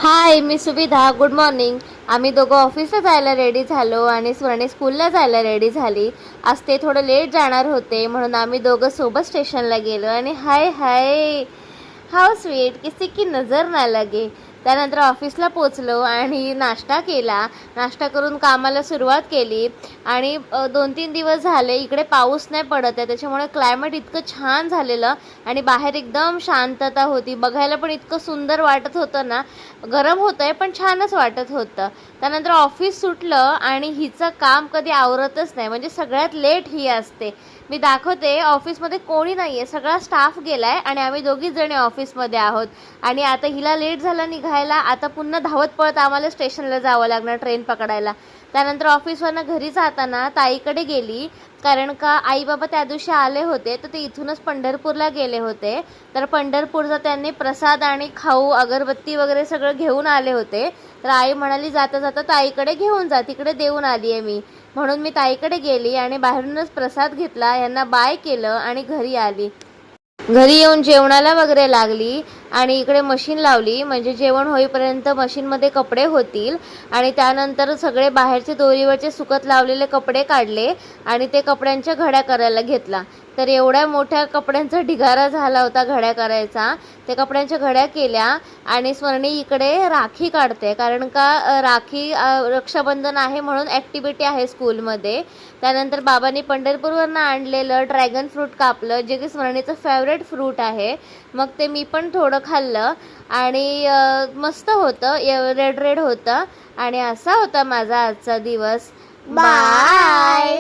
हाय, मी सुविधा. Good morning. आम्ही दोघं ऑफिसला जायला रेडी झालो आणि स्वर्णी स्कूलला जायला रेडी झाली. आज ते थोडं लेट जाणार होते म्हणून आम्ही दोघं सोबत स्टेशनला गेलो आणि हाय हाय, हाऊ स्वीट, किसी की नजर ना लगे. त्यानंतर ऑफिसला पोचलो आणि नाश्ता केला. नाश्ता करून कामाला सुरुवात केली आणि 2-3 दिवस झाले इकडे पाऊस नाही पडत आहे, त्याच्यामुळे क्लायमेट इतकं छान झालेलं आणि बाहेर एकदम शांतता होती. बघायला पण इतकं सुंदर वाटत होतं ना. गरम होतं आहे पण छानच वाटत होतं. त्यानंतर ऑफिस सुटलं आणि हिचं काम कधी आवरतच नाही, म्हणजे सगळ्यात लेट ही असते. मी दाखवते, ऑफिसमध्ये कोणी नाही आहे, सगळा स्टाफ गेला आहे आणि आम्ही दोघीच जणी ऑफिसमध्ये आहोत. आणि आता हिला लेट झाला निघायला, आता पुन्हा धावत पळत आम्हाला स्टेशनला जावं लागणार ट्रेन पकडायला. त्यानंतर ऑफिसवरनं घरी जाताना ताईकडे गेली, कारण का आई बाबा त्या दिवशी आले होते, तर ते इथूनच पंढरपूरला गेले होते. तर पंढरपूरचा त्यांनी प्रसाद आणि खाऊ अगरबत्ती वगैरे सगळं घेऊन आले होते. तर आई म्हणाली जाता जाता ताईकडे घेऊन जा, तिकडे देऊन आली आहे मी. म्हणून मी ताईकडे गेली आणि बाहेरूनच प्रसाद घेतला, यांना बाय केलं आणि घरी आली. घरी येऊन जेवणाला वगैरे लागली आणि इकडे मशीन लावली, म्हणजे जेवण होईपर्यंत मशीनमध्ये कपडे होतील. आणि त्यानंतर सगळे बाहेरचे दोरीवरचे सुकत लावलेले कपडे काढले आणि ते कपड्यांच्या घड्या करायला घेतला. तर एवढ्या मोठ्या कपड्यांचा ढिगारा झाला होता घड्या करायचा. ते कपड्यांच्या घड्या केल्या आणि स्वर्णी इकडे राखी काढते, कारण का राखी रक्षाबंधन आहे म्हणून ॲक्टिव्हिटी आहे स्कूलमध्ये. त्यानंतर बाबांनी पंढरपूरवरनं आणलेलं ड्रॅगन फ्रूट कापलं, जे की स्वर्णीचं फेवरेट फ्रूट आहे. मग ते मी पण थोडं खाल्लं आणि मस्त होतं, रेड रेड होतं. आणि असा होता माझा आजचा दिवस. बाय.